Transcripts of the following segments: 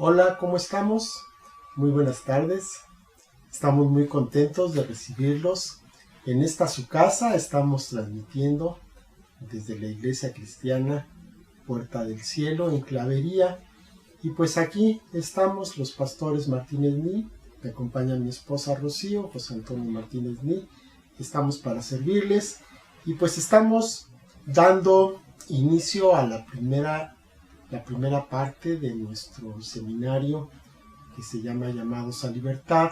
Hola, ¿cómo estamos? Muy buenas tardes. Estamos muy contentos de recibirlos en esta su casa. Estamos transmitiendo desde la Iglesia Cristiana Puerta del Cielo en Clavería. Y pues aquí estamos los pastores Martínez Ní, me acompaña mi esposa Rocío, José Antonio Martínez Ní. Estamos para servirles y pues estamos dando inicio a la primera parte de nuestro seminario que se llama Llamados a Libertad,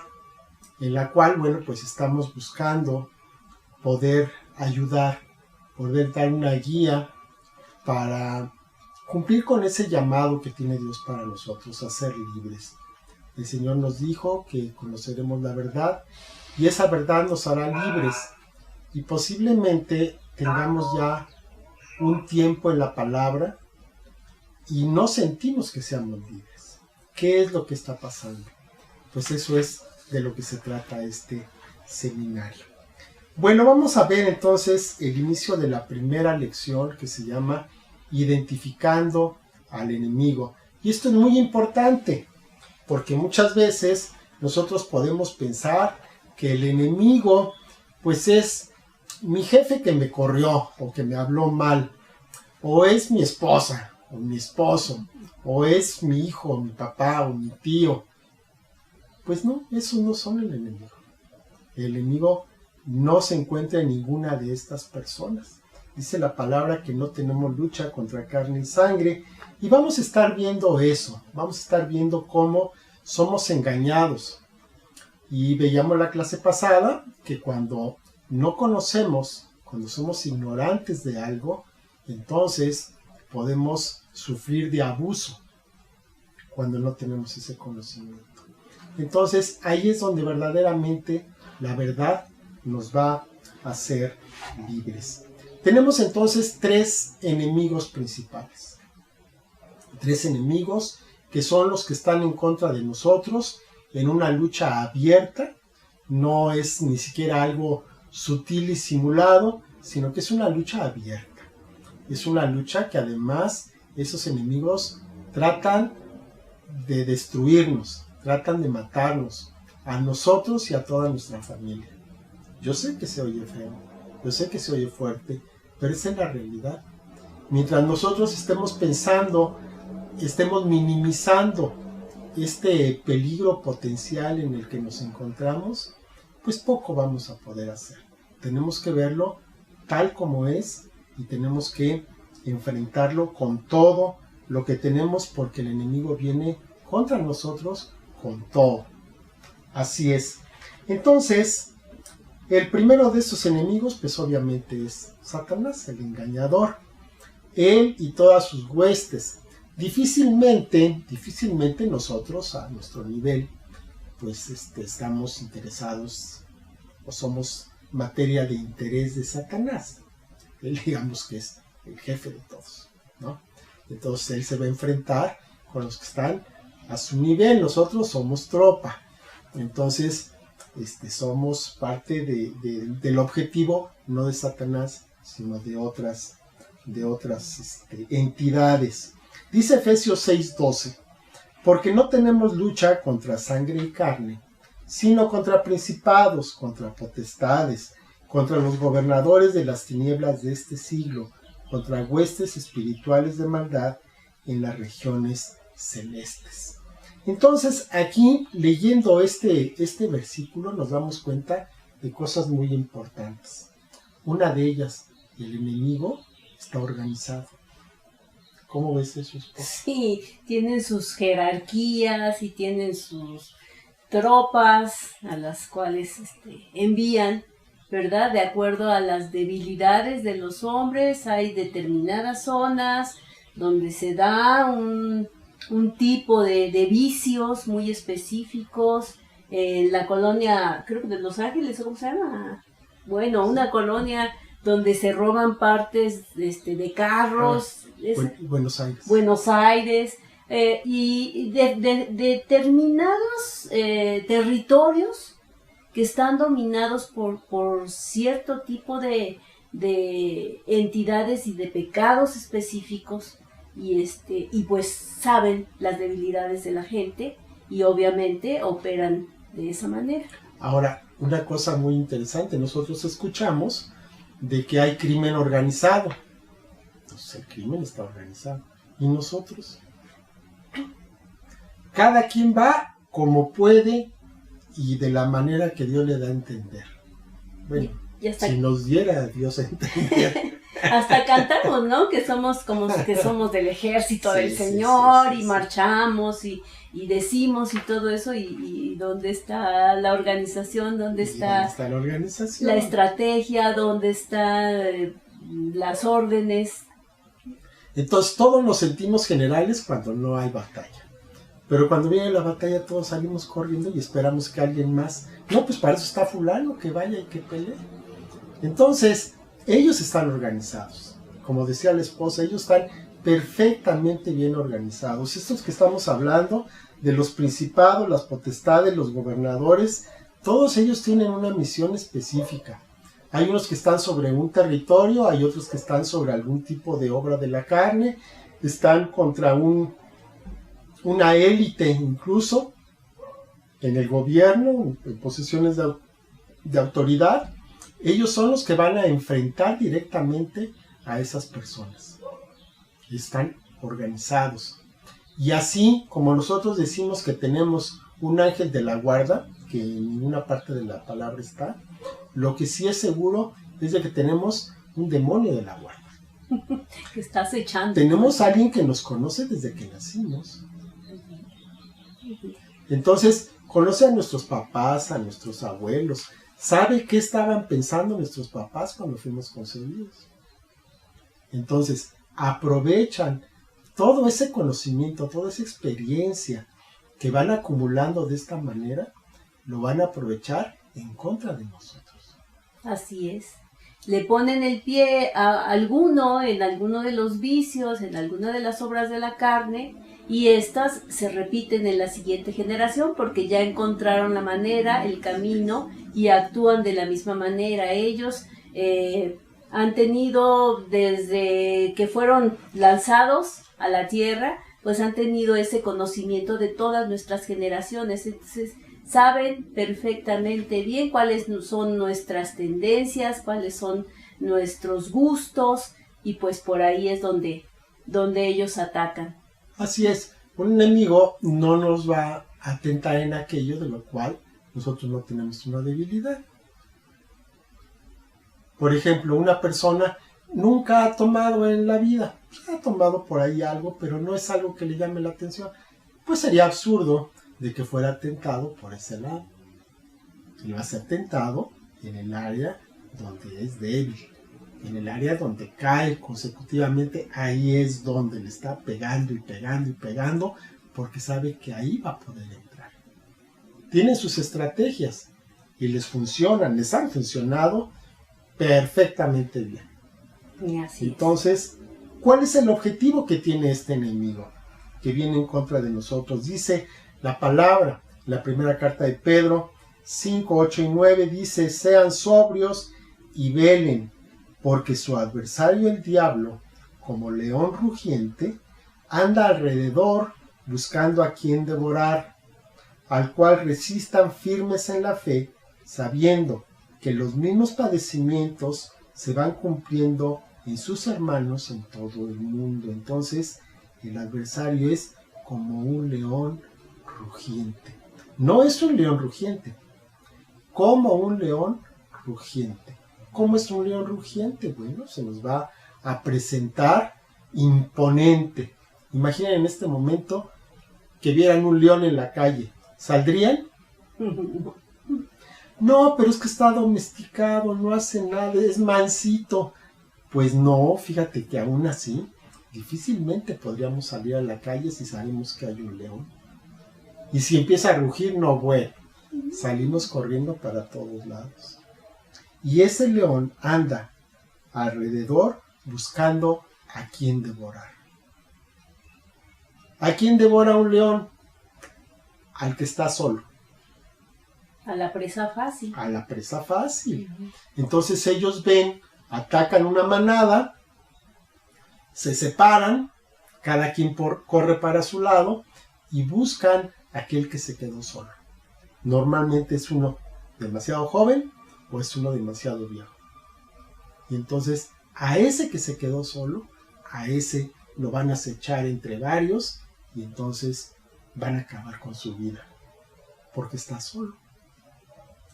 en la cual, bueno, pues estamos buscando poder ayudar, poder dar una guía para cumplir con ese llamado que tiene Dios para nosotros, a ser libres. El Señor nos dijo que conoceremos la verdad y esa verdad nos hará libres y posiblemente tengamos ya un tiempo en la palabra y no sentimos que seamos libres. ¿Qué es lo que está pasando? Pues eso es de lo que se trata este seminario. Bueno, vamos a ver entonces el inicio de la primera lección que se llama Identificando al enemigo. Y esto es muy importante porque muchas veces nosotros podemos pensar que el enemigo pues es mi jefe que me corrió o que me habló mal, o es mi esposa o mi esposo, o es mi hijo, mi papá o mi tío. Pues no, esos no son el enemigo. El enemigo no se encuentra en ninguna de estas personas. Dice la palabra que no tenemos lucha contra carne y sangre, y vamos a estar viendo eso, vamos a estar viendo cómo somos engañados. Y veíamos la clase pasada que cuando no conocemos, cuando somos ignorantes de algo, entonces podemos sufrir de abuso cuando no tenemos ese conocimiento. Entonces ahí es donde verdaderamente la verdad nos va a hacer libres. Tenemos entonces tres enemigos principales. Tres enemigos que son los que están en contra de nosotros en una lucha abierta. No es ni siquiera algo sutil y simulado, sino que es una lucha abierta. Es una lucha que además esos enemigos tratan de destruirnos, tratan de matarnos, a nosotros y a toda nuestra familia. Yo sé que se oye feo, yo sé que se oye fuerte, pero esa es la realidad. Mientras nosotros estemos pensando, estemos minimizando este peligro potencial en el que nos encontramos, pues poco vamos a poder hacer. Tenemos que verlo tal como es y tenemos que enfrentarlo con todo lo que tenemos, porque el enemigo viene contra nosotros con todo. Así es. Entonces, el primero de esos enemigos, pues obviamente es Satanás, el engañador. Él y todas sus huestes. Difícilmente nosotros a nuestro nivel, pues estamos interesados o somos materia de interés de Satanás. Él, digamos que es el jefe de todos, ¿no? Entonces él se va a enfrentar con los que están a su nivel. Nosotros somos tropa. Entonces somos parte del objetivo, no de Satanás, sino de otras entidades. Dice Efesios 6:12, porque no tenemos lucha contra sangre y carne, sino contra principados, contra potestades, contra los gobernadores de las tinieblas de este siglo, contra huestes espirituales de maldad en las regiones celestes. Entonces, aquí, leyendo este versículo, nos damos cuenta de cosas muy importantes. Una de ellas, el enemigo está organizado. ¿Cómo ves eso, esposa? Sí, tienen sus jerarquías y tienen sus tropas a las cuales envían, ¿verdad? De acuerdo a las debilidades de los hombres, hay determinadas zonas donde se da un tipo de vicios muy específicos. En la colonia, creo que de Los Ángeles, ¿cómo se llama? Bueno, una colonia donde se roban partes de carros. Buenos Aires. Buenos Aires. Y de determinados territorios que están dominados por cierto tipo de entidades y de pecados específicos, y pues saben las debilidades de la gente y obviamente operan de esa manera. Ahora, una cosa muy interesante, nosotros escuchamos de que hay crimen organizado. Entonces el crimen está organizado. ¿Y nosotros? Cada quien va como puede y de la manera que Dios le da a entender. Bueno, si nos diera a Dios a entender. Hasta cantamos, ¿no? Que somos del ejército del Señor y marchamos y decimos y todo eso y ¿dónde está la organización? ¿Dónde está la organización? La estrategia? ¿Dónde están las órdenes? Entonces todos nos sentimos generales cuando no hay batalla. Pero cuando viene la batalla todos salimos corriendo y esperamos que alguien más... No, pues para eso está fulano, que vaya y que pelee. Entonces, ellos están organizados. Como decía la esposa, ellos están perfectamente bien organizados. Estos que estamos hablando, de los principados, las potestades, los gobernadores, todos ellos tienen una misión específica. Hay unos que están sobre un territorio, hay otros que están sobre algún tipo de obra de la carne, están contra una élite incluso en el gobierno, en posiciones de autoridad. Ellos son los que van a enfrentar directamente a esas personas. Están organizados. Y así como nosotros decimos que tenemos un ángel de la guarda, que en ninguna parte de la palabra está, lo que sí es seguro es de que tenemos un demonio de la guarda. Que está acechando. Tenemos a alguien que nos conoce desde que nacimos. Entonces, conoce a nuestros papás, a nuestros abuelos, sabe qué estaban pensando nuestros papás cuando fuimos concebidos. Entonces, aprovechan todo ese conocimiento, toda esa experiencia que van acumulando de esta manera, lo van a aprovechar en contra de nosotros. Así es. Le ponen el pie a alguno en alguno de los vicios, en alguna de las obras de la carne, y estas se repiten en la siguiente generación porque ya encontraron la manera, el camino, y actúan de la misma manera. Ellos han tenido, desde que fueron lanzados a la tierra, pues han tenido ese conocimiento de todas nuestras generaciones. Entonces, saben perfectamente bien cuáles son nuestras tendencias, cuáles son nuestros gustos, y pues por ahí es donde ellos atacan. Así es, un enemigo no nos va a tentar en aquello de lo cual nosotros no tenemos una debilidad. Por ejemplo, una persona nunca ha tomado en la vida, ha tomado por ahí algo, pero no es algo que le llame la atención. Pues sería absurdo de que fuera tentado por ese lado. Él va a ser tentado en el área donde es débil, en el área donde cae consecutivamente. Ahí es donde le está pegando y pegando y pegando, porque sabe que ahí va a poder entrar. Tienen sus estrategias y les funcionan, les han funcionado perfectamente bien. Entonces, ¿cuál es el objetivo que tiene este enemigo que viene en contra de nosotros? Dice la palabra, la primera carta de Pedro 5, 8 y 9, dice: sean sobrios y velen, porque su adversario el diablo, como león rugiente, anda alrededor buscando a quien devorar, al cual resistan firmes en la fe, sabiendo que los mismos padecimientos se van cumpliendo en sus hermanos en todo el mundo. Entonces, el adversario es como un león rugiente. No es un león rugiente, como un león rugiente. ¿Cómo es un león rugiente? Bueno, se nos va a presentar imponente. Imaginen en este momento que vieran un león en la calle. ¿Saldrían? No, pero es que está domesticado, no hace nada, es mansito. Pues no, fíjate que aún así, difícilmente podríamos salir a la calle si sabemos que hay un león. Y si empieza a rugir, no, bueno, salimos corriendo para todos lados. Y ese león anda alrededor buscando a quien devorar. ¿A quién devora un león? Al que está solo. A la presa fácil. A la presa fácil. Entonces ellos ven, atacan una manada, se separan, Cada quien corre para su lado y buscan aquel que se quedó solo. Normalmente es uno demasiado joven o es uno demasiado viejo. Y entonces a ese que se quedó solo, a ese lo van a acechar entre varios y entonces van a acabar con su vida porque está solo.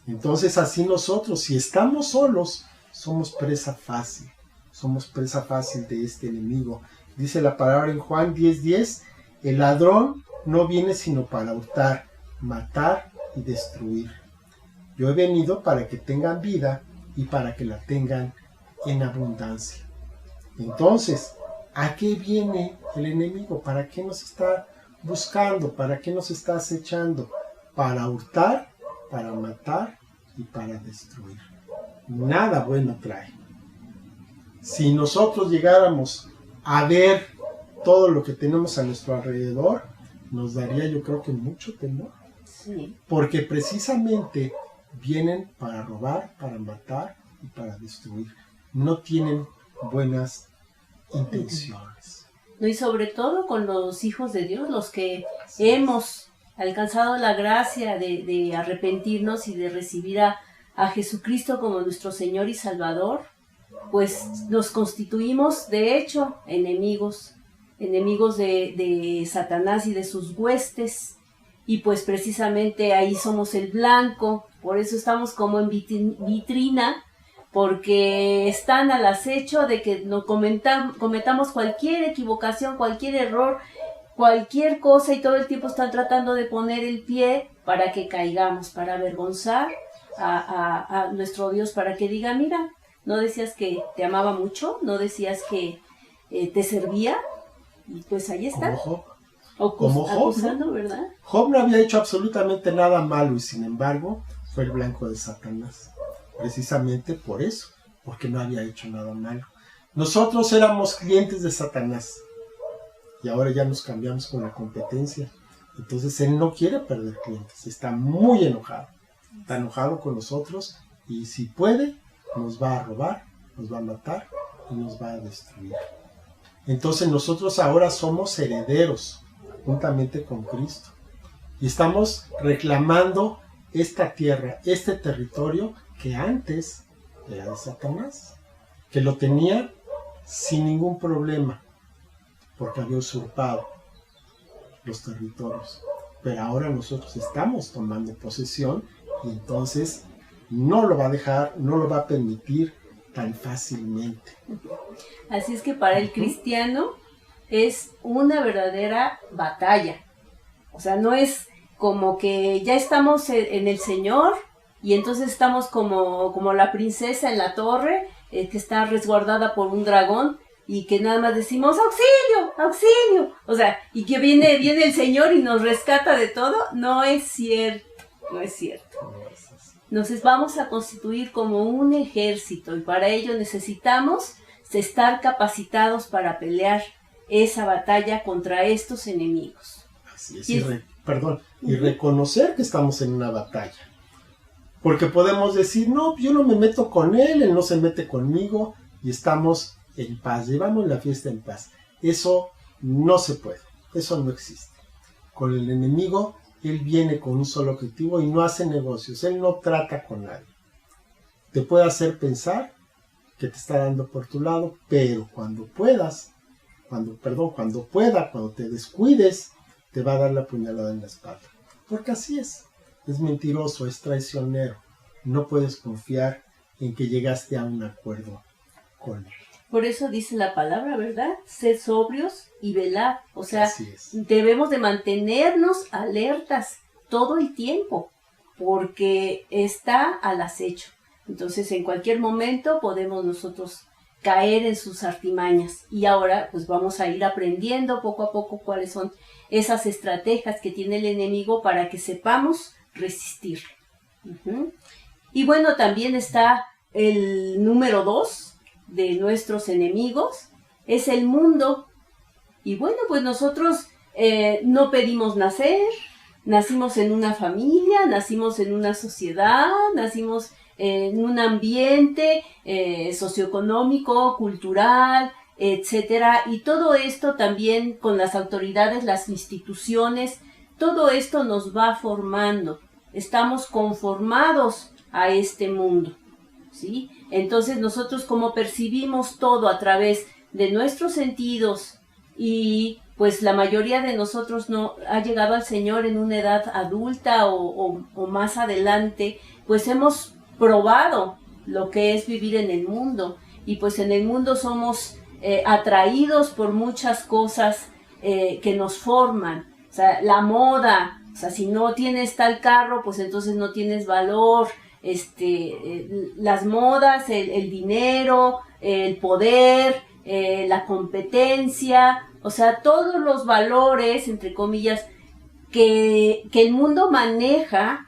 Entonces así nosotros, si estamos solos, somos presa fácil. Somos presa fácil de este enemigo. Dice la palabra en Juan 10:10, el ladrón no viene sino para hurtar, matar y destruir. Yo he venido para que tengan vida y para que la tengan en abundancia. Entonces, ¿a qué viene el enemigo? ¿Para qué nos está buscando? ¿Para qué nos está acechando? Para hurtar, para matar y para destruir. Nada bueno trae. Si nosotros llegáramos a ver todo lo que tenemos a nuestro alrededor, nos daría, yo creo que mucho temor. Sí. Porque precisamente vienen para robar, para matar y para destruir. No tienen buenas intenciones. No, y sobre todo con los hijos de Dios, los que hemos alcanzado la gracia de arrepentirnos y de recibir a Jesucristo como nuestro Señor y Salvador, pues nos constituimos de hecho enemigos de Satanás y de sus huestes, y pues precisamente ahí somos el blanco. Por eso estamos como en vitrina, porque están al acecho de que nos cometamos cualquier equivocación, cualquier error, cualquier cosa, y todo el tiempo están tratando de poner el pie para que caigamos, para avergonzar a nuestro Dios, para que diga, mira, no decías que te amaba mucho, no decías que te servía, y pues ahí está. Como Job, acusando, ¿no? ¿Verdad? Job no había hecho absolutamente nada malo y sin embargo fue el blanco de Satanás. Precisamente por eso, porque no había hecho nada malo. Nosotros éramos clientes de Satanás y ahora ya nos cambiamos con la competencia. Entonces él no quiere perder clientes, está muy enojado. Está enojado con nosotros y si puede, nos va a robar, nos va a matar y nos va a destruir. Entonces nosotros ahora somos herederos juntamente con Cristo y estamos reclamando esta tierra, este territorio que antes era de Satanás, que lo tenía sin ningún problema porque había usurpado los territorios. Pero ahora nosotros estamos tomando posesión y entonces no lo va a dejar, no lo va a permitir tan fácilmente. Así es que para el cristiano es una verdadera batalla. O sea, no es como que ya estamos en el Señor y entonces estamos como la princesa en la torre que está resguardada por un dragón y que nada más decimos ¡auxilio! ¡auxilio! O sea, y que viene el Señor y nos rescata de todo. No es cierto, no es cierto. Entonces vamos a constituir como un ejército y para ello necesitamos estar capacitados para pelear esa batalla contra estos enemigos. Así es, y reconocer que estamos en una batalla. Porque podemos decir, no, yo no me meto con él no se mete conmigo y estamos en paz, llevamos la fiesta en paz. Eso no se puede, eso no existe. Con el enemigo, él viene con un solo objetivo y no hace negocios, él no trata con nadie. Te puede hacer pensar que te está dando por tu lado, pero cuando te descuides, te va a dar la puñalada en la espalda. Porque así es mentiroso, es traicionero. No puedes confiar en que llegaste a un acuerdo con él. Por eso dice la palabra, ¿verdad? Sed sobrios y velad. O sea, debemos de mantenernos alertas todo el tiempo, porque está al acecho. Entonces, en cualquier momento podemos nosotros caer en sus artimañas. Y ahora, pues vamos a ir aprendiendo poco a poco cuáles son esas estrategias que tiene el enemigo para que sepamos resistir. Y bueno, también está el número 2 de nuestros enemigos, es el mundo. Y bueno, pues nosotros no pedimos nacer, nacimos en una familia, nacimos en una sociedad, nacimos en un ambiente socioeconómico, cultural, etcétera. Y todo esto también con las autoridades, las instituciones, todo esto nos va formando. Estamos conformados a este mundo, ¿sí? Entonces nosotros, como percibimos todo a través de nuestros sentidos, y pues la mayoría de nosotros no ha llegado al Señor en una edad adulta o más adelante, pues hemos probado lo que es vivir en el mundo, y pues en el mundo somos atraídos por muchas cosas que nos forman. O sea, la moda, o sea, si no tienes tal carro, pues entonces no tienes valor. Las modas, el dinero, el poder, la competencia, o sea, todos los valores, entre comillas, que el mundo maneja,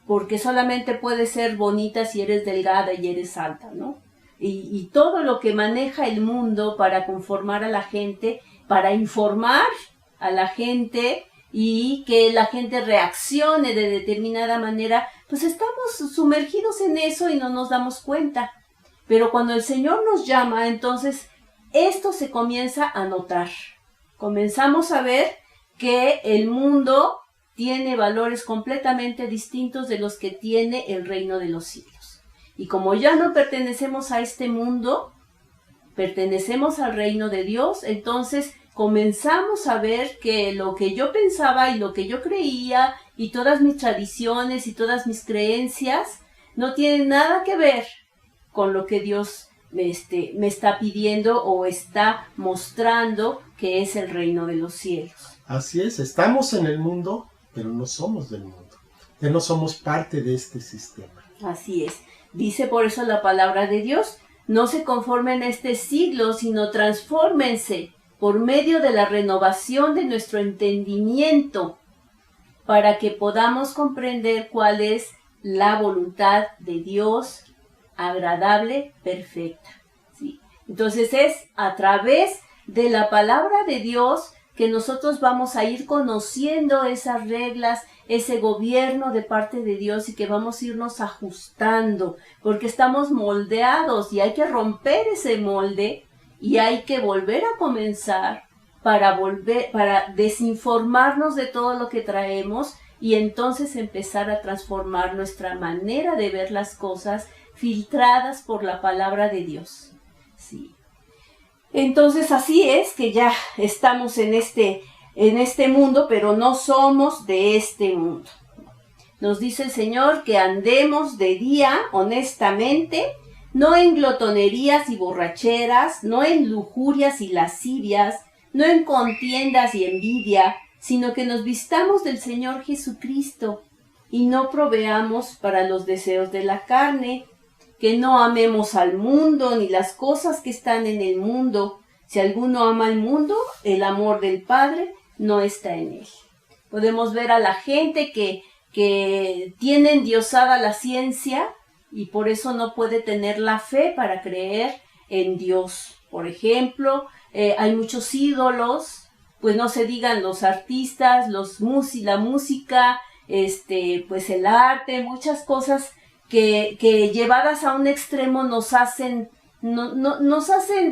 porque solamente puedes ser bonita si eres delgada y eres alta, ¿no? Y todo lo que maneja el mundo para conformar a la gente, para informar a la gente y que la gente reaccione de determinada manera, pues estamos sumergidos en eso y no nos damos cuenta. Pero cuando el Señor nos llama, entonces esto se comienza a notar. Comenzamos a ver que el mundo tiene valores completamente distintos de los que tiene el reino de los cielos. Y como ya no pertenecemos a este mundo, pertenecemos al reino de Dios, entonces comenzamos a ver que lo que yo pensaba y lo que yo creía y todas mis tradiciones y todas mis creencias no tienen nada que ver con lo que Dios me está pidiendo o está mostrando que es el reino de los cielos. Así es, estamos en el mundo, pero no somos del mundo. Ya no somos parte de este sistema. Así es. Dice por eso la palabra de Dios: no se conformen a este siglo, sino transfórmense por medio de la renovación de nuestro entendimiento, para que podamos comprender cuál es la voluntad de Dios, agradable, perfecta. ¿Sí? Entonces es a través de la palabra de Dios que nosotros vamos a ir conociendo esas reglas, ese gobierno de parte de Dios, y que vamos a irnos ajustando, porque estamos moldeados y hay que romper ese molde y hay que volver a comenzar para desinformarnos de todo lo que traemos y entonces empezar a transformar nuestra manera de ver las cosas, filtradas por la palabra de Dios. Sí. Entonces así es que ya estamos en este mundo, pero no somos de este mundo. Nos dice el Señor que andemos de día honestamente, no en glotonerías y borracheras, no en lujurias y lascivias, no en contiendas y envidia, sino que nos vistamos del Señor Jesucristo y no proveamos para los deseos de la carne, que no amemos al mundo ni las cosas que están en el mundo. Si alguno ama al mundo, el amor del Padre no está en él. Podemos ver a la gente que tiene endiosada la ciencia y por eso no puede tener la fe para creer en Dios. Por ejemplo, hay muchos ídolos, pues no se digan los artistas, la música, pues el arte, muchas cosas que llevadas a un extremo nos hacen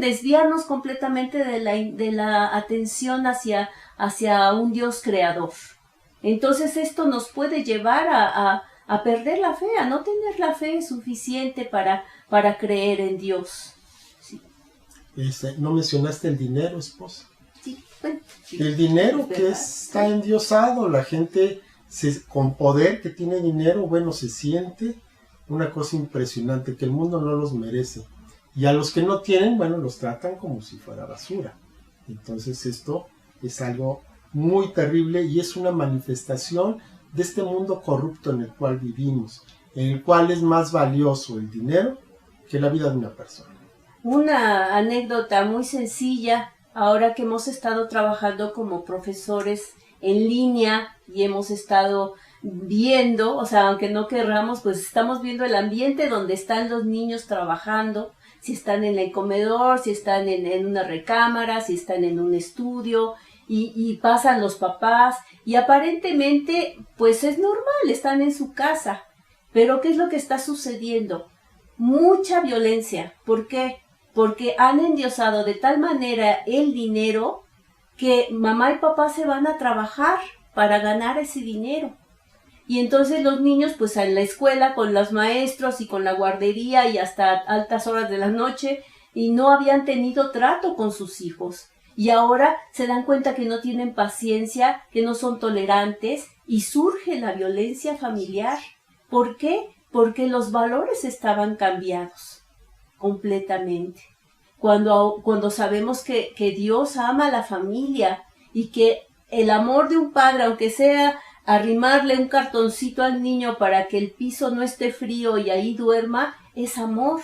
desviarnos completamente de la atención hacia un Dios creador. Entonces esto nos puede llevar a perder la fe, a no tener la fe suficiente para creer en Dios. Sí. ¿No mencionaste el dinero, esposa? Sí, bueno, sí, el dinero que está endiosado, la gente con poder que tiene dinero, bueno, se siente una cosa impresionante, que el mundo no los merece. Y a los que no tienen, bueno, los tratan como si fuera basura. Entonces esto es algo muy terrible y es una manifestación de este mundo corrupto en el cual vivimos, en el cual es más valioso el dinero que la vida de una persona. Una anécdota muy sencilla, ahora que hemos estado trabajando como profesores en línea y hemos estado viendo, o sea, aunque no querramos, pues estamos viendo el ambiente donde están los niños trabajando, si están en el comedor, si están en una recámara, si están en un estudio, y pasan los papás, y aparentemente, pues es normal, están en su casa. Pero ¿qué es lo que está sucediendo? Mucha violencia. ¿Por qué? porque han endiosado de tal manera el dinero que mamá y papá se van a trabajar para ganar ese dinero. Y entonces los niños, pues en la escuela, con los maestros y con la guardería y hasta altas horas de la noche, y no habían tenido trato con sus hijos. Y ahora se dan cuenta que no tienen paciencia, que no son tolerantes, y surge la violencia familiar. ¿Por qué? Porque los valores estaban cambiados completamente. Cuando sabemos que Dios ama a la familia y que el amor de un padre, aunque sea arrimarle un cartoncito al niño para que el piso no esté frío y ahí duerma, es amor.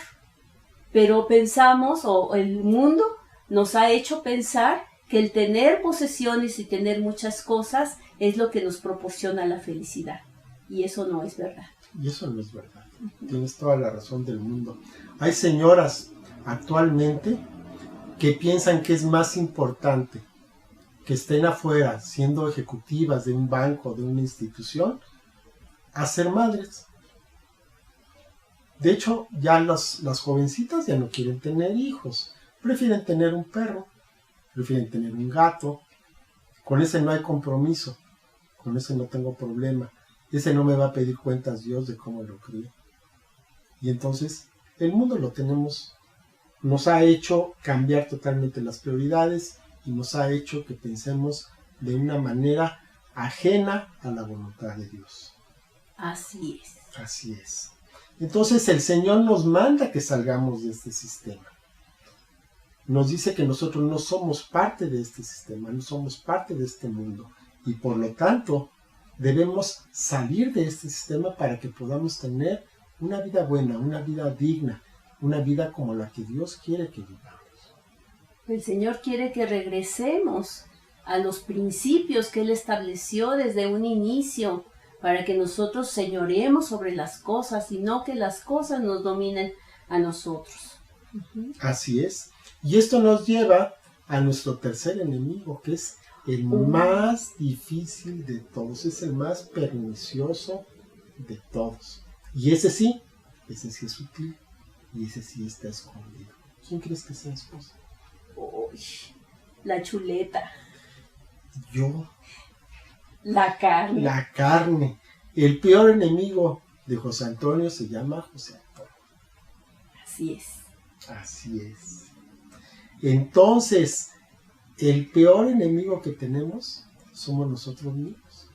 Pero pensamos, o el mundo nos ha hecho pensar que el tener posesiones y tener muchas cosas es lo que nos proporciona la felicidad. Y eso no es verdad. Y eso no es verdad. Tienes toda la razón del mundo. Hay señoras actualmente que piensan que es más importante que estén afuera siendo ejecutivas de un banco, de una institución, a ser madres. De hecho, ya las jovencitas ya no quieren tener hijos, prefieren tener un perro, prefieren tener un gato. Con ese no hay compromiso, con ese no tengo problema, ese no me va a pedir cuentas Dios de cómo lo crié. Y entonces el mundo nos ha hecho cambiar totalmente las prioridades y nos ha hecho que pensemos de una manera ajena a la voluntad de Dios. Así es. Así es. Entonces el Señor nos manda que salgamos de este sistema. Nos dice que nosotros no somos parte de este sistema, no somos parte de este mundo. Y por lo tanto, debemos salir de este sistema para que podamos tener una vida buena, una vida digna, una vida como la que Dios quiere que vivamos. El Señor quiere que regresemos a los principios que Él estableció desde un inicio, para que nosotros señoremos sobre las cosas y no que las cosas nos dominen a nosotros. Así es. Y esto nos lleva a nuestro tercer enemigo, que es el más difícil de todos, es el más pernicioso de todos. Y ese sí es sutil y ese sí está escondido. ¿Quién crees que sea, esposa? Uy, la chuleta. Yo. La carne. La carne. El peor enemigo de José Antonio se llama José Antonio. Así es. Así es. Entonces, el peor enemigo que tenemos somos nosotros mismos.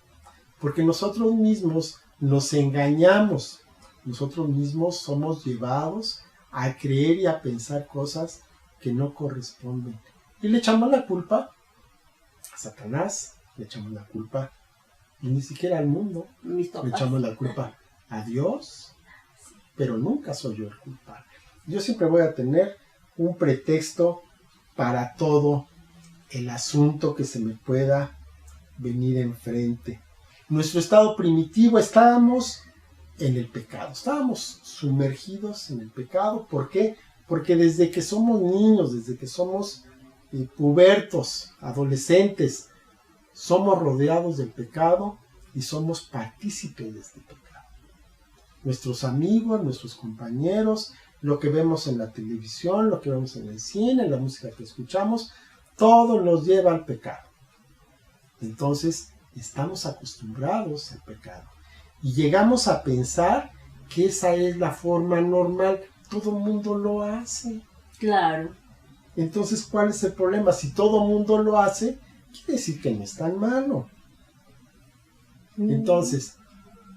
Porque nosotros mismos nos engañamos. Nosotros mismos somos llevados a creer y a pensar cosas que no corresponden. Y le echamos la culpa a Satanás, le echamos la culpa y ni siquiera al mundo, le echamos la culpa a Dios, pero nunca soy yo el culpable. Yo siempre voy a tener un pretexto para todo el asunto que se me pueda venir enfrente. Nuestro estado primitivo, estábamos en el pecado, estábamos sumergidos en el pecado. ¿Por qué? Porque desde que somos niños, desde que somos pubertos, adolescentes, somos rodeados del pecado y somos partícipes de este pecado. Nuestros amigos, nuestros compañeros, lo que vemos en la televisión, lo que vemos en el cine, la música que escuchamos, todo nos lleva al pecado. Entonces, estamos acostumbrados al pecado. Y llegamos a pensar que esa es la forma normal. Todo el mundo lo hace. Claro. Entonces, ¿cuál es el problema? Si todo el mundo lo hace, quiere decir que no es tan malo. Entonces,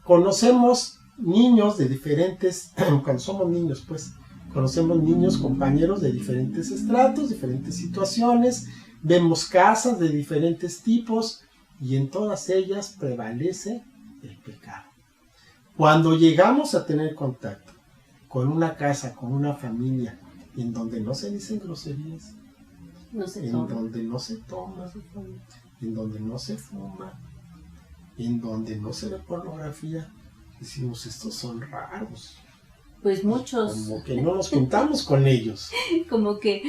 conocemos niños de diferentes, cuando somos niños, pues, conocemos niños, compañeros de diferentes estratos, diferentes situaciones, vemos casas de diferentes tipos y en todas ellas prevalece el pecado. Cuando llegamos a tener contacto con una casa, con una familia, en donde no se dicen groserías, donde no se toma, en donde no se fuma, en donde no se ve pornografía, decimos, estos son raros. Pues muchos. Como que no nos juntamos con ellos. Como que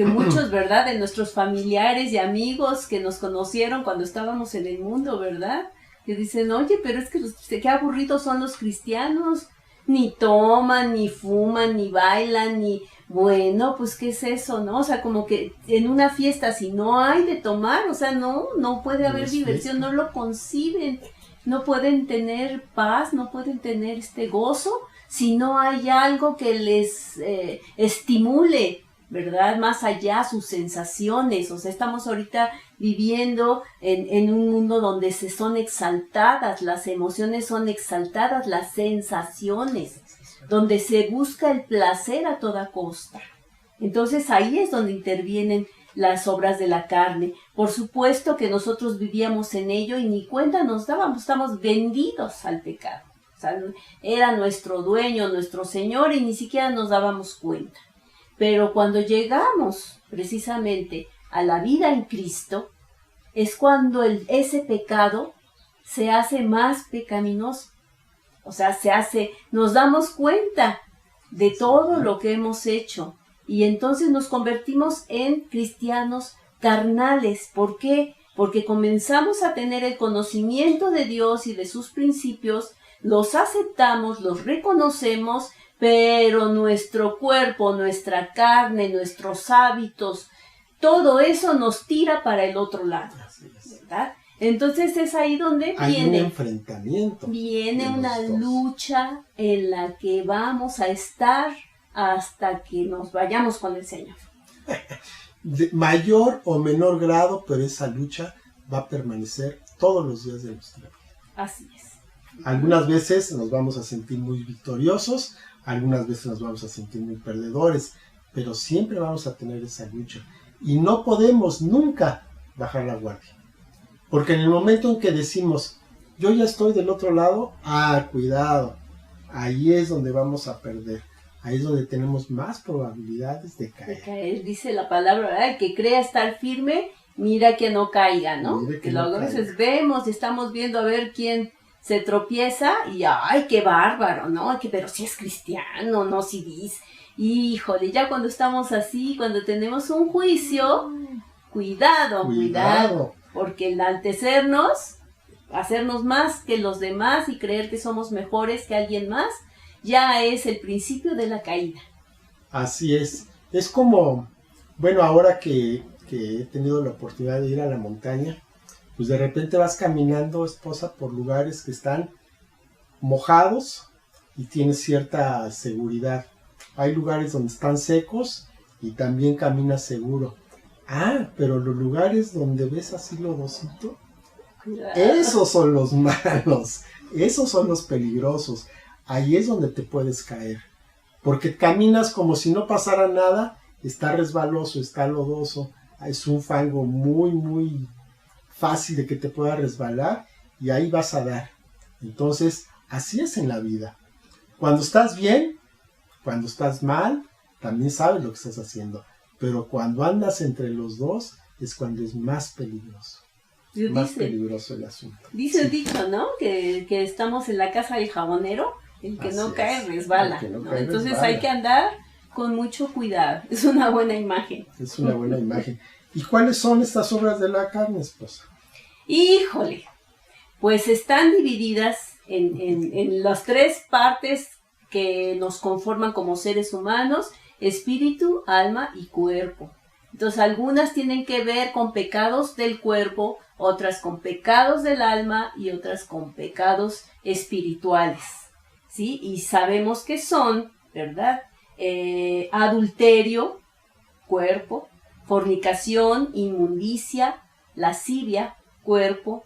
muchos, ¿verdad? De nuestros familiares y amigos que nos conocieron cuando estábamos en el mundo, ¿verdad? Que dicen, oye, pero es que qué aburridos son los cristianos. Ni toman, ni fuman, ni bailan, ni bueno, pues ¿qué es eso, no? O sea, como que en una fiesta si no hay de tomar, o sea, no puede haber diversión, no lo conciben, no pueden tener paz, no pueden tener gozo si no hay algo que les estimule, ¿verdad? Más allá sus sensaciones. O sea, estamos ahorita viviendo en un mundo donde se son exaltadas, las emociones son exaltadas, las sensaciones, donde se busca el placer a toda costa. Entonces ahí es donde intervienen las obras de la carne. Por supuesto que nosotros vivíamos en ello y ni cuenta nos dábamos, estamos vendidos al pecado. O sea, era nuestro dueño, nuestro señor y ni siquiera nos dábamos cuenta. Pero cuando llegamos precisamente a la vida en Cristo, es cuando ese pecado se hace más pecaminoso. O sea, nos damos cuenta de todo lo que hemos hecho y entonces nos convertimos en cristianos carnales. ¿Por qué? Porque comenzamos a tener el conocimiento de Dios y de sus principios, los aceptamos, los reconocemos, pero nuestro cuerpo, nuestra carne, nuestros hábitos, todo eso nos tira para el otro lado, ¿verdad? Entonces es ahí donde hay un enfrentamiento. Viene una lucha en la que vamos a estar hasta que nos vayamos con el Señor. De mayor o menor grado, pero esa lucha va a permanecer todos los días de nuestra vida. Así es. Algunas veces nos vamos a sentir muy victoriosos, algunas veces nos vamos a sentir muy perdedores, pero siempre vamos a tener esa lucha. Y no podemos nunca bajar la guardia. Porque en el momento en que decimos, yo ya estoy del otro lado, cuidado, ahí es donde vamos a perder. Ahí es donde tenemos más probabilidades de caer. Dice la palabra, ¿verdad? El que crea estar firme, mira que no caiga, ¿no? Que luego a veces vemos y estamos viendo a ver quién se tropieza y ¡ay, qué bárbaro! ¿No? Pero si es cristiano, no, si dice. Híjole, ya cuando estamos así, cuando tenemos un juicio, cuidado. Porque enaltecernos, hacernos más que los demás y creer que somos mejores que alguien más, ya es el principio de la caída. Así es. Es como, bueno, ahora que he tenido la oportunidad de ir a la montaña, pues de repente vas caminando, esposa, por lugares que están mojados y tienes cierta seguridad. Hay lugares donde están secos y también caminas seguro. Pero los lugares donde ves así lodosito, esos son los malos, esos son los peligrosos. Ahí es donde te puedes caer, porque caminas como si no pasara nada, está resbaloso, está lodoso, es un fango muy, muy fácil de que te pueda resbalar y ahí vas a dar. Entonces, así es en la vida. Cuando estás bien, cuando estás mal, también sabes lo que estás haciendo. Pero cuando andas entre los dos, es cuando es más peligroso. Peligroso el asunto. Dice el dicho, ¿no? Que estamos en la casa del jabonero, el que no cae resbala. Entonces resbala. Hay que andar con mucho cuidado. Es una buena imagen. Es una buena imagen. ¿Y cuáles son estas obras de la carne, esposa? Híjole, pues están divididas en las tres partes que nos conforman como seres humanos: espíritu, alma y cuerpo. Entonces algunas tienen que ver con pecados del cuerpo, otras con pecados del alma y otras con pecados espirituales, ¿sí? Y sabemos que son, ¿verdad? Adulterio, cuerpo; fornicación, inmundicia; lascivia, cuerpo;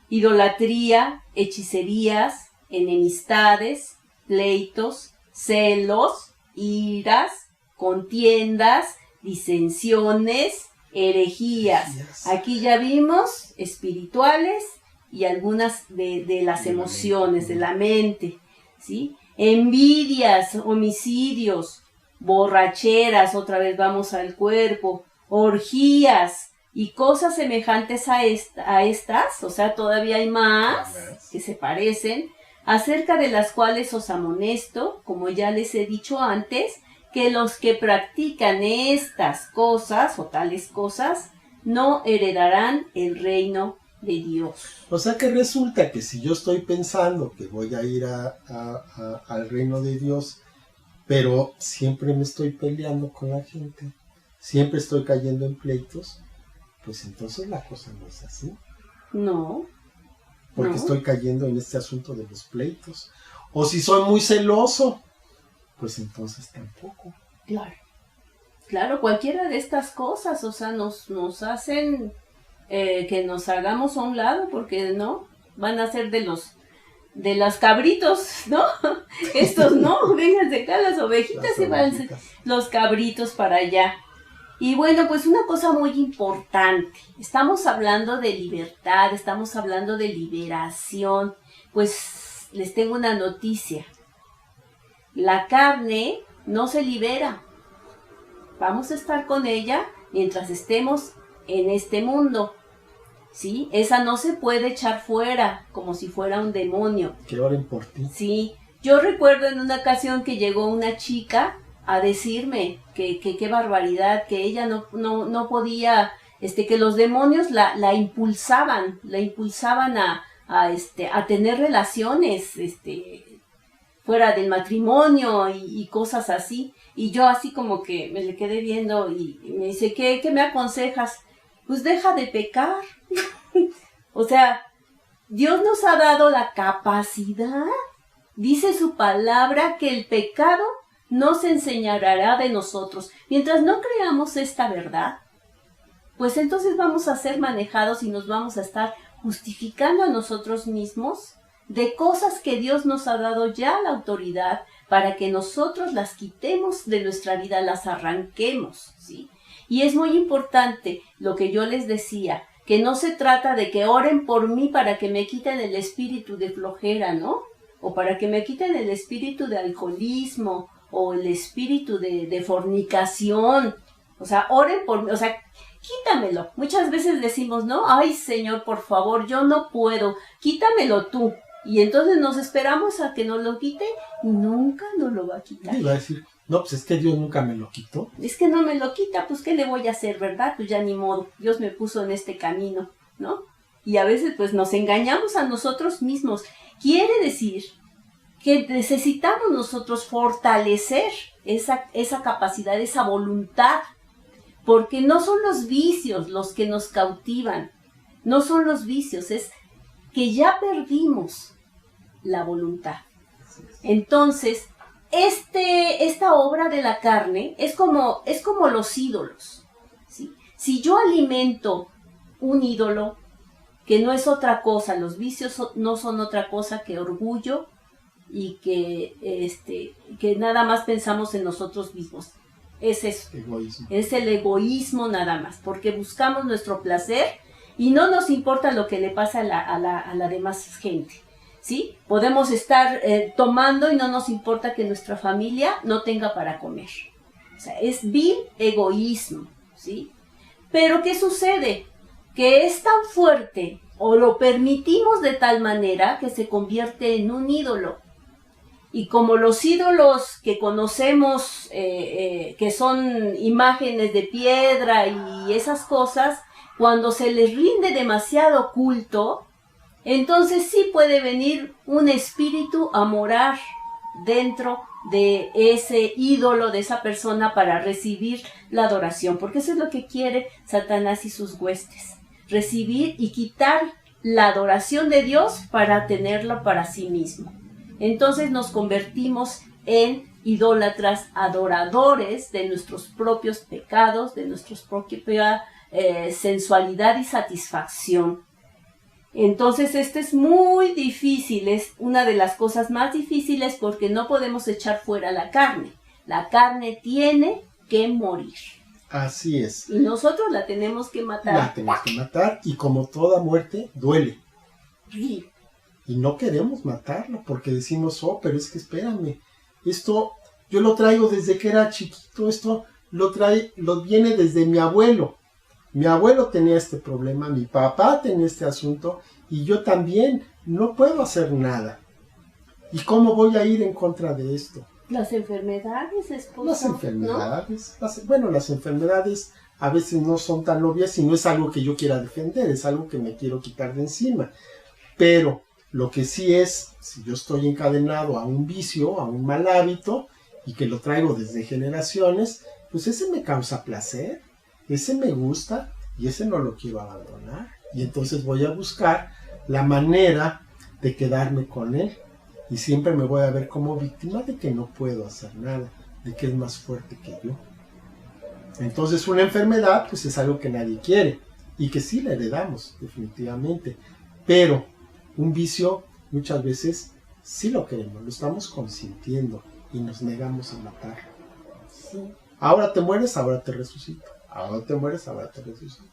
idolatría, hechicerías, enemistades, pleitos, celos, iras, contiendas, disensiones, herejías. Aquí ya vimos espirituales y algunas de las emociones, de la mente, ¿sí? Envidias, homicidios, borracheras, otra vez vamos al cuerpo, orgías y cosas semejantes a estas, o sea, todavía hay más que se parecen, acerca de las cuales os amonesto, como ya les he dicho antes, que los que practican estas cosas o tales cosas no heredarán el reino de Dios. O sea que resulta que si yo estoy pensando que voy a ir al reino de Dios pero siempre me estoy peleando con la gente, siempre estoy cayendo en pleitos, pues entonces la cosa no es así. No. Porque No. estoy cayendo en este asunto de los pleitos. O si soy muy celoso, pues entonces tampoco. Claro. Claro, cualquiera de estas cosas, o sea, nos hacen que nos hagamos a un lado, porque no, van a ser de las cabritos, ¿no? Estos no, vengan de acá, las ovejitas y van a ser los cabritos para allá. Y bueno, pues una cosa muy importante, estamos hablando de libertad, estamos hablando de liberación, pues les tengo una noticia, la carne no se libera, vamos a estar con ella mientras estemos en este mundo, ¿sí? Esa no se puede echar fuera como si fuera un demonio. Que oren por ti. Sí, yo recuerdo en una ocasión que llegó una chica a decirme que qué barbaridad, que ella no podía, que los demonios la impulsaban a tener relaciones, fuera del matrimonio y cosas así. Y yo así como que me le quedé viendo y me dice, ¿qué me aconsejas? Pues deja de pecar. O sea, Dios nos ha dado la capacidad, dice su palabra, que el pecado no se enseñará de nosotros. Mientras no creamos esta verdad, pues entonces vamos a ser manejados y nos vamos a estar justificando a nosotros mismos de cosas que Dios nos ha dado ya la autoridad para que nosotros las quitemos de nuestra vida, las arranquemos, ¿sí? Y es muy importante lo que yo les decía, que no se trata de que oren por mí para que me quiten el espíritu de flojera, ¿no? O para que me quiten el espíritu de alcoholismo, o el espíritu de fornicación. O sea, oren por mí, o sea, quítamelo. Muchas veces decimos, ¿no? Ay, Señor, por favor, yo no puedo, quítamelo tú. Y entonces nos esperamos a que nos lo quite y nunca nos lo va a quitar. Iba a decir, no, pues es que Dios nunca me lo quitó. Es que no me lo quita, pues ¿qué le voy a hacer, verdad? Pues ya ni modo, Dios me puso en este camino, ¿no? Y a veces pues nos engañamos a nosotros mismos. Quiere decir que necesitamos nosotros fortalecer esa capacidad, esa voluntad, porque no son los vicios los que nos cautivan, no son los vicios, es que ya perdimos la voluntad. Entonces, esta obra de la carne es como los ídolos, ¿sí? Si yo alimento un ídolo, que no es otra cosa, los vicios no son otra cosa que orgullo, y que nada más pensamos en nosotros mismos. Es eso. Egoísmo. Es el egoísmo nada más, porque buscamos nuestro placer y no nos importa lo que le pasa a la demás gente, ¿sí? Podemos estar tomando y no nos importa que nuestra familia no tenga para comer. O sea, es vil egoísmo, ¿sí? Pero ¿qué sucede? Que es tan fuerte o lo permitimos de tal manera que se convierte en un ídolo. Y como los ídolos que conocemos, que son imágenes de piedra y esas cosas, cuando se les rinde demasiado culto, entonces sí puede venir un espíritu a morar dentro de ese ídolo, de esa persona, para recibir la adoración, porque eso es lo que quiere Satanás y sus huestes, recibir y quitar la adoración de Dios para tenerla para sí mismo. Entonces nos convertimos en idólatras, adoradores de nuestros propios pecados, de nuestra propia sensualidad y satisfacción. Entonces es muy difícil, es una de las cosas más difíciles, porque no podemos echar fuera la carne. La carne tiene que morir. Así es. Y nosotros la tenemos que matar. La tenemos que matar, y como toda muerte, duele. Sí. Y no queremos matarla porque decimos, oh, pero es que espérame, esto yo lo traigo desde que era chiquito, esto lo viene desde mi abuelo. Mi abuelo tenía este problema, mi papá tenía este asunto, y yo también no puedo hacer nada. ¿Y cómo voy a ir en contra de esto? Las enfermedades, esposo. Las enfermedades, ¿no? Las enfermedades a veces no son tan obvias y no es algo que yo quiera defender, es algo que me quiero quitar de encima. Pero lo que sí es, si yo estoy encadenado a un vicio, a un mal hábito, y que lo traigo desde generaciones, pues ese me causa placer, ese me gusta y ese no lo quiero abandonar. Y entonces voy a buscar la manera de quedarme con él y siempre me voy a ver como víctima de que no puedo hacer nada, de que es más fuerte que yo. Entonces una enfermedad pues es algo que nadie quiere y que sí le heredamos definitivamente, pero un vicio muchas veces sí lo queremos, lo estamos consintiendo y nos negamos a matar. Sí. Ahora te mueres, ahora te resucito. Ahora te mueres, ahora te resucito.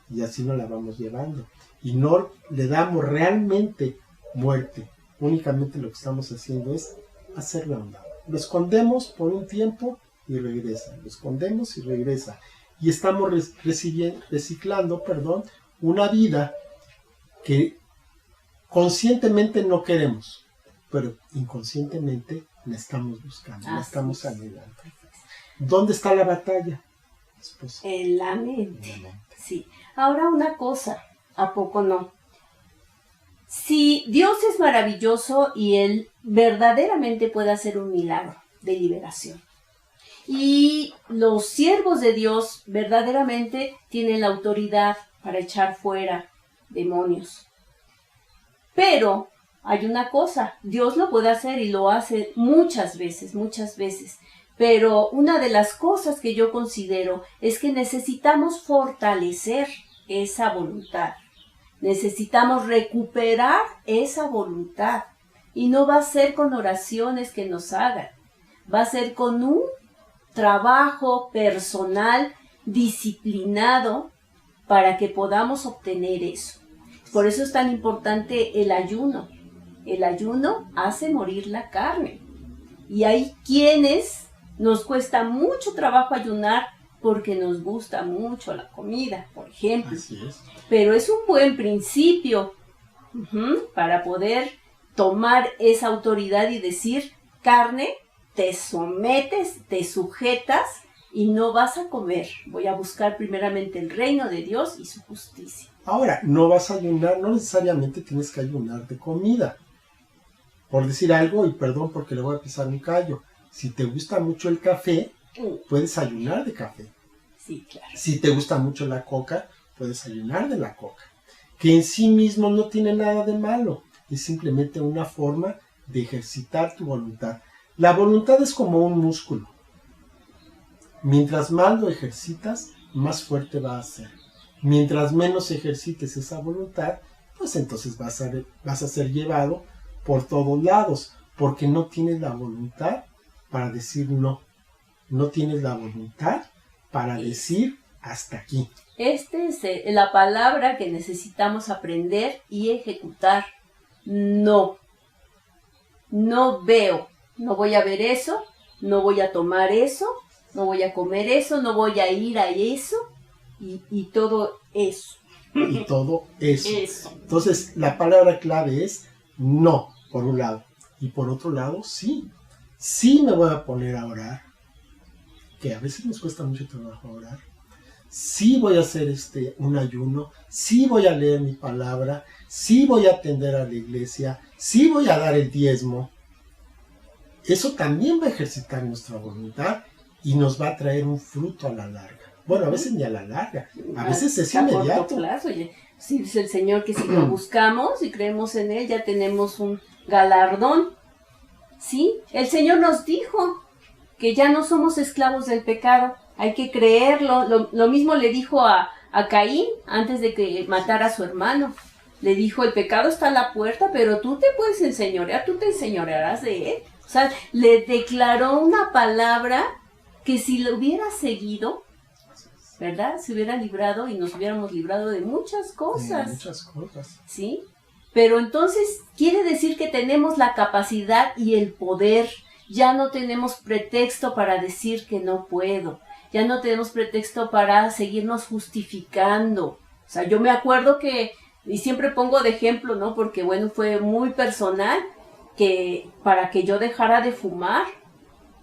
Y así nos la vamos llevando. Y no le damos realmente muerte. Únicamente lo que estamos haciendo es hacerlo a un lado. Lo escondemos por un tiempo y regresa. Lo escondemos y regresa. Y estamos reciclando, una vida que conscientemente no queremos, pero inconscientemente la estamos buscando, la estamos anhelando. ¿Dónde está la batalla? Esposa. En la mente. Sí. Ahora una cosa, ¿a poco no? Si Dios es maravilloso y Él verdaderamente puede hacer un milagro de liberación, y los siervos de Dios verdaderamente tienen la autoridad para echar fuera demonios, pero hay una cosa, Dios lo puede hacer y lo hace muchas veces, pero una de las cosas que yo considero es que necesitamos fortalecer esa voluntad. Necesitamos recuperar esa voluntad. Y no va a ser con oraciones que nos hagan. Va a ser con un trabajo personal, disciplinado, para que podamos obtener eso. Por eso es tan importante el ayuno. El ayuno hace morir la carne. Y hay quienes nos cuesta mucho trabajo ayunar porque nos gusta mucho la comida, por ejemplo. Así es. Pero es un buen principio para poder tomar esa autoridad y decir, carne, te sometes, te sujetas y no vas a comer. Voy a buscar primeramente el reino de Dios y su justicia. Ahora, no vas a ayunar, no necesariamente tienes que ayunar de comida. Por decir algo, y perdón porque le voy a pisar un callo, si te gusta mucho el café, puedes ayunar de café. Sí, claro. Si te gusta mucho la coca, puedes ayunar de la coca. Que en sí mismo no tiene nada de malo. Es simplemente una forma de ejercitar tu voluntad. La voluntad es como un músculo. Mientras más lo ejercitas, más fuerte va a ser. Mientras menos ejercites esa voluntad, pues entonces vas a ser llevado por todos lados, porque no tienes la voluntad para decir no. No tienes la voluntad para decir hasta aquí. Esta es la palabra que necesitamos aprender y ejecutar. No. No veo. No voy a ver eso. No voy a tomar eso. No voy a comer eso. No voy a ir a eso. Y todo eso. Y todo eso. Entonces, la palabra clave es no, por un lado. Y por otro lado, sí. Sí me voy a poner a orar, que a veces nos cuesta mucho trabajo orar. Sí voy a hacer un ayuno, sí voy a leer mi palabra, sí voy a atender a la iglesia, sí voy a dar el diezmo. Eso también va a ejercitar nuestra voluntad y nos va a traer un fruto a la larga. Bueno, a veces ni a la larga, a veces es inmediato. Sí, dice el Señor que si lo buscamos y creemos en Él, ya tenemos un galardón. Sí, el Señor nos dijo que ya no somos esclavos del pecado, hay que creerlo. Lo mismo le dijo a Caín antes de que matara a su hermano. Le dijo, el pecado está a la puerta, pero tú te puedes enseñorear, tú te enseñorearás de él. O sea, le declaró una palabra que si lo hubiera seguido, ¿verdad? Se hubiera librado y nos hubiéramos librado de muchas cosas. Muchas cosas. ¿Sí? Pero entonces quiere decir que tenemos la capacidad y el poder. Ya no tenemos pretexto para decir que no puedo. Ya no tenemos pretexto para seguirnos justificando. O sea, yo me acuerdo que, y siempre pongo de ejemplo, ¿no? Porque, bueno, fue muy personal, que para que yo dejara de fumar.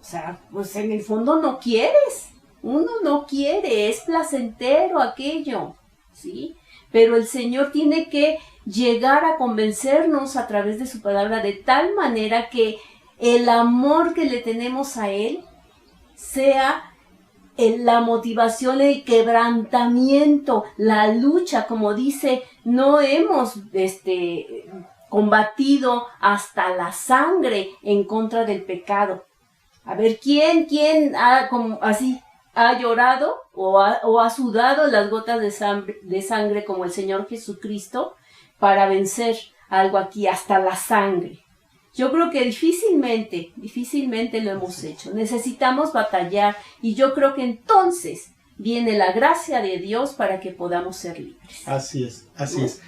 O sea, pues en el fondo no quieres. Uno no quiere, es placentero aquello, ¿sí? Pero el Señor tiene que llegar a convencernos a través de su palabra de tal manera que el amor que le tenemos a Él sea la motivación, el quebrantamiento, la lucha, como dice, no hemos combatido hasta la sangre en contra del pecado. A ver, ¿quién ha, como así, ha llorado o ha sudado las gotas de sangre como el Señor Jesucristo para vencer algo aquí, hasta la sangre? Yo creo que difícilmente lo hemos hecho. Necesitamos batallar y yo creo que entonces viene la gracia de Dios para que podamos ser libres. Así es, así es.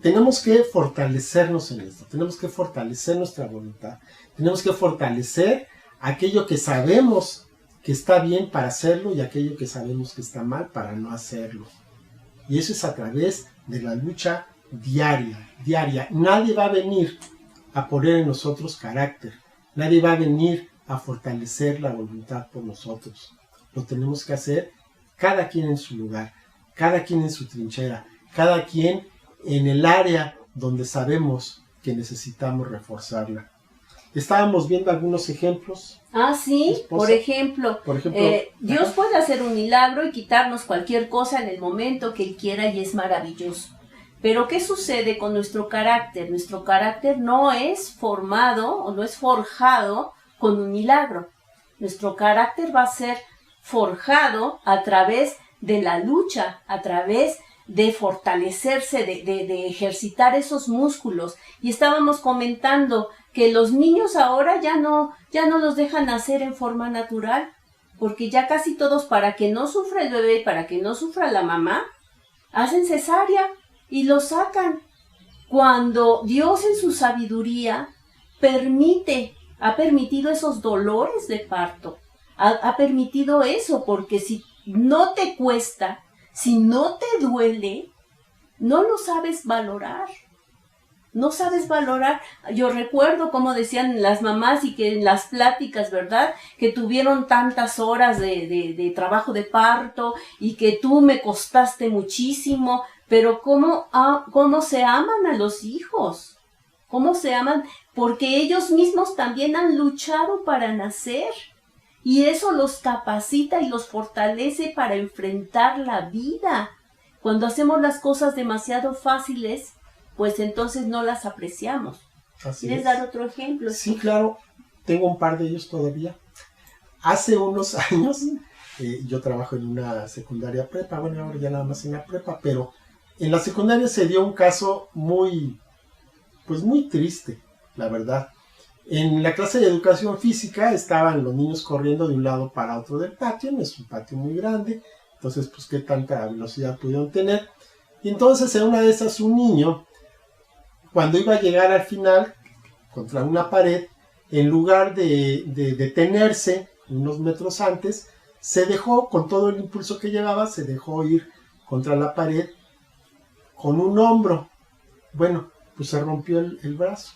Tenemos que fortalecernos en esto, tenemos que fortalecer nuestra voluntad, tenemos que fortalecer aquello que sabemos que está bien para hacerlo y aquello que sabemos que está mal para no hacerlo. Y eso es a través de la lucha diaria. Nadie va a venir a poner en nosotros carácter. Nadie va a venir a fortalecer la voluntad por nosotros. Lo tenemos que hacer cada quien en su lugar, cada quien en su trinchera, cada quien en el área donde sabemos que necesitamos reforzarla. Estábamos viendo algunos ejemplos. Sí, esposa. por ejemplo, Dios puede hacer un milagro y quitarnos cualquier cosa en el momento que Él quiera y es maravilloso. Pero ¿qué sucede con nuestro carácter? Nuestro carácter no es formado o no es forjado con un milagro. Nuestro carácter va a ser forjado a través de la lucha, a través de fortalecerse, de ejercitar esos músculos. Y estábamos comentando que los niños ahora ya no los dejan nacer en forma natural, porque ya casi todos, para que no sufra el bebé, para que no sufra la mamá, hacen cesárea y lo sacan. Cuando Dios en su sabiduría ha permitido esos dolores de parto, ha permitido eso, porque si no te cuesta, si no te duele, no lo sabes valorar. No sabes valorar. Yo recuerdo como decían las mamás y que en las pláticas, ¿verdad? Que tuvieron tantas horas de trabajo de parto y que tú me costaste muchísimo, pero cómo se aman a los hijos. Cómo se aman, porque ellos mismos también han luchado para nacer. Y eso los capacita y los fortalece para enfrentar la vida. Cuando hacemos las cosas demasiado fáciles, pues entonces no las apreciamos. ¿Quieres dar otro ejemplo? Sí, claro. Tengo un par de ellos todavía. Hace unos años, yo trabajo en una secundaria prepa, bueno, ahora ya nada más en la prepa, pero en la secundaria se dio un caso muy triste, la verdad. En la clase de educación física estaban los niños corriendo de un lado para otro del patio, no es un patio muy grande, entonces pues qué tanta velocidad pudieron tener. Y entonces en una de esas un niño, cuando iba a llegar al final contra una pared, en lugar de detenerse unos metros antes, se dejó, con todo el impulso que llevaba, se dejó ir contra la pared con un hombro. Bueno, pues se rompió el brazo.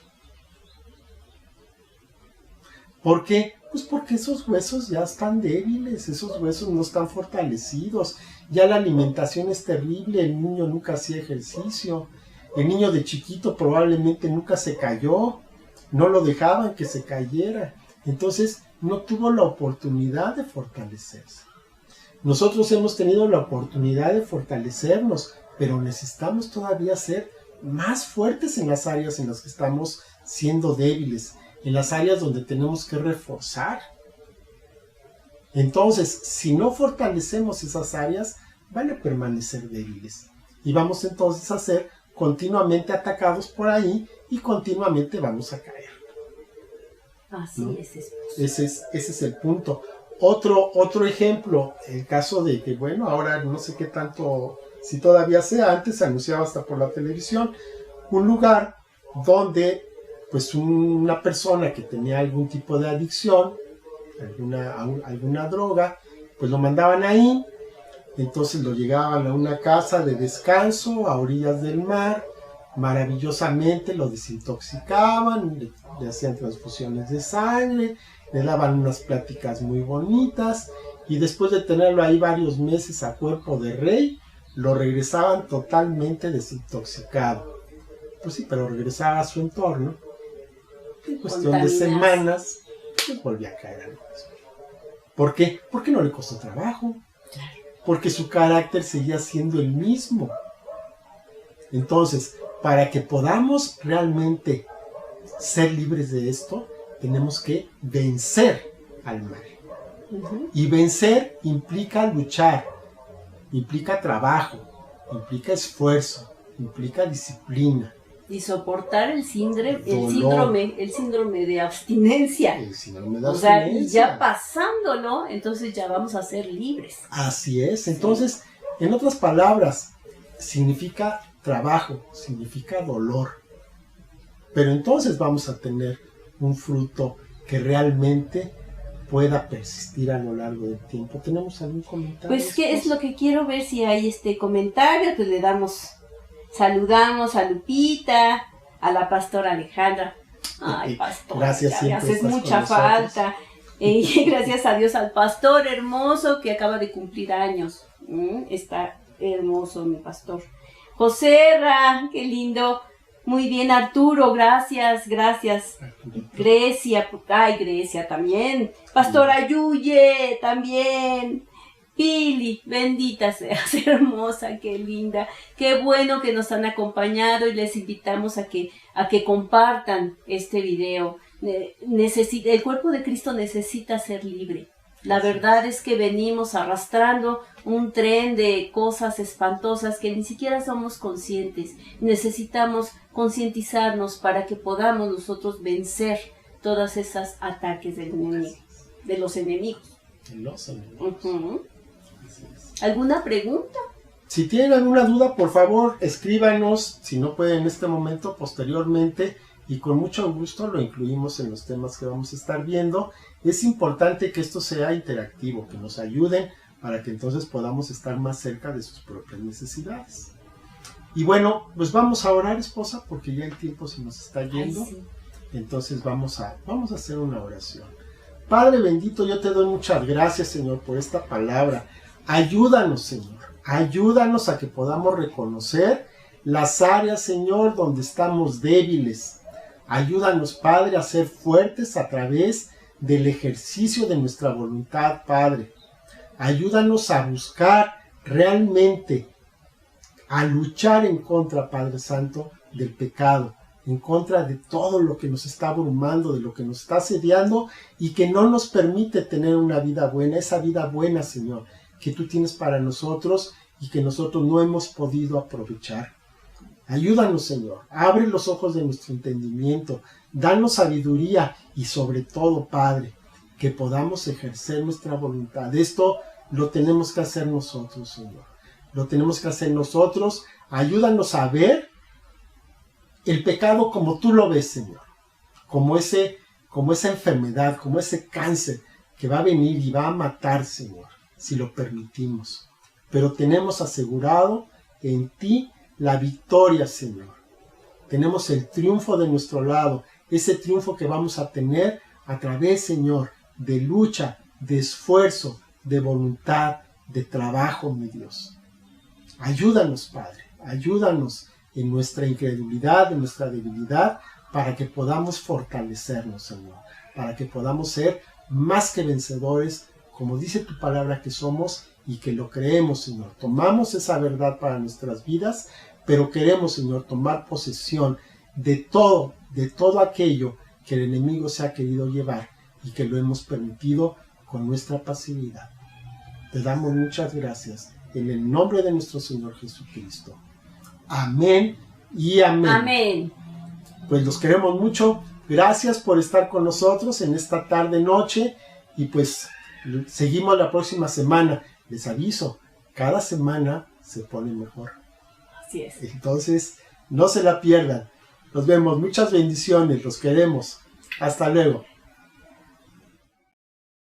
¿Por qué? Pues porque esos huesos ya están débiles, esos huesos no están fortalecidos, ya la alimentación es terrible, el niño nunca hacía ejercicio, el niño de chiquito probablemente nunca se cayó, no lo dejaban que se cayera, entonces no tuvo la oportunidad de fortalecerse. Nosotros hemos tenido la oportunidad de fortalecernos, pero necesitamos todavía ser más fuertes en las áreas en las que estamos siendo débiles, en las áreas donde tenemos que reforzar. Entonces, si no fortalecemos esas áreas, van a permanecer débiles. Y vamos entonces a ser continuamente atacados por ahí y continuamente vamos a caer. Así ¿no? es. Ese es el punto. Otro ejemplo, el caso de que, bueno, ahora no sé qué tanto, si todavía sea, antes se anunciaba hasta por la televisión, un lugar donde pues una persona que tenía algún tipo de adicción, alguna droga, pues lo mandaban ahí, entonces lo llegaban a una casa de descanso a orillas del mar, maravillosamente lo desintoxicaban, le hacían transfusiones de sangre, le daban unas pláticas muy bonitas, y después de tenerlo ahí varios meses a cuerpo de rey, lo regresaban totalmente desintoxicado. Pues sí, pero regresaba a su entorno. En cuestión de semanas pues volvió a caer algo mismo. ¿Por qué? Porque no le costó trabajo. Porque su carácter seguía siendo el mismo. Entonces, para que podamos realmente ser libres de esto, tenemos que vencer al mal. Y vencer implica luchar, implica trabajo, implica esfuerzo, implica disciplina. Y soportar el síndrome de abstinencia. El síndrome de abstinencia. O sea, y ya pasándolo, entonces ya vamos a ser libres. Así es. Entonces, en otras palabras, significa trabajo, significa dolor. Pero entonces vamos a tener un fruto que realmente pueda persistir a lo largo del tiempo. ¿Tenemos algún comentario? Pues, ¿qué es lo que quiero ver? Si hay comentario, pues le damos... Saludamos a Lupita, a la pastora Alejandra. Ay, pastor, gracias, ya me haces mucha falta. Gracias a Dios al pastor hermoso que acaba de cumplir años. Está hermoso mi pastor. Joserra, qué lindo. Muy bien, Arturo, gracias. Grecia, Grecia también. Pastora Yuye, también. Pili, bendita seas, hermosa, qué linda, qué bueno que nos han acompañado y les invitamos a que compartan este video. El cuerpo de Cristo necesita ser libre. La verdad es que venimos arrastrando un tren de cosas espantosas que ni siquiera somos conscientes. Necesitamos concientizarnos para que podamos nosotros vencer todos esos ataques del enemigo, de los enemigos. ¿Alguna pregunta? Si tienen alguna duda, por favor, escríbanos. Si no pueden en este momento, posteriormente, y con mucho gusto lo incluimos en los temas que vamos a estar viendo. Es importante que esto sea interactivo, que nos ayuden para que entonces podamos estar más cerca de sus propias necesidades. Y bueno, pues vamos a orar, esposa, porque ya el tiempo se nos está yendo. Ay, sí. Entonces vamos a hacer una oración. Padre bendito, yo te doy muchas gracias, Señor, por esta palabra. Ayúdanos, Señor. Ayúdanos a que podamos reconocer las áreas, Señor, donde estamos débiles. Ayúdanos, Padre, a ser fuertes a través del ejercicio de nuestra voluntad, Padre. Ayúdanos a buscar realmente, a luchar en contra, Padre Santo, del pecado, en contra de todo lo que nos está abrumando, de lo que nos está asediando y que no nos permite tener una vida buena, esa vida buena, Señor, que tú tienes para nosotros y que nosotros no hemos podido aprovechar. Ayúdanos, Señor, abre los ojos de nuestro entendimiento, danos sabiduría y sobre todo, Padre, que podamos ejercer nuestra voluntad. Esto lo tenemos que hacer nosotros, Señor. Lo tenemos que hacer nosotros. Ayúdanos a ver el pecado como tú lo ves, Señor. Como esa enfermedad, como ese cáncer que va a venir y va a matar, Señor, si lo permitimos. Pero tenemos asegurado en ti la victoria, Señor. Tenemos el triunfo de nuestro lado, ese triunfo que vamos a tener a través, Señor, de lucha, de esfuerzo, de voluntad, de trabajo, mi Dios. Ayúdanos, Padre, ayúdanos en nuestra incredulidad, en nuestra debilidad, para que podamos fortalecernos, Señor, para que podamos ser más que vencedores, como dice tu palabra que somos y que lo creemos, Señor. Tomamos esa verdad para nuestras vidas, pero queremos, Señor, tomar posesión de todo aquello que el enemigo se ha querido llevar y que lo hemos permitido con nuestra pasividad. Te damos muchas gracias en el nombre de nuestro Señor Jesucristo. Amén y amén. Amén. Pues los queremos mucho. Gracias por estar con nosotros en esta tarde-noche y pues seguimos la próxima semana. Les aviso, cada semana se pone mejor. Así es. Entonces, no se la pierdan. Nos vemos. Muchas bendiciones. Los queremos. Hasta luego.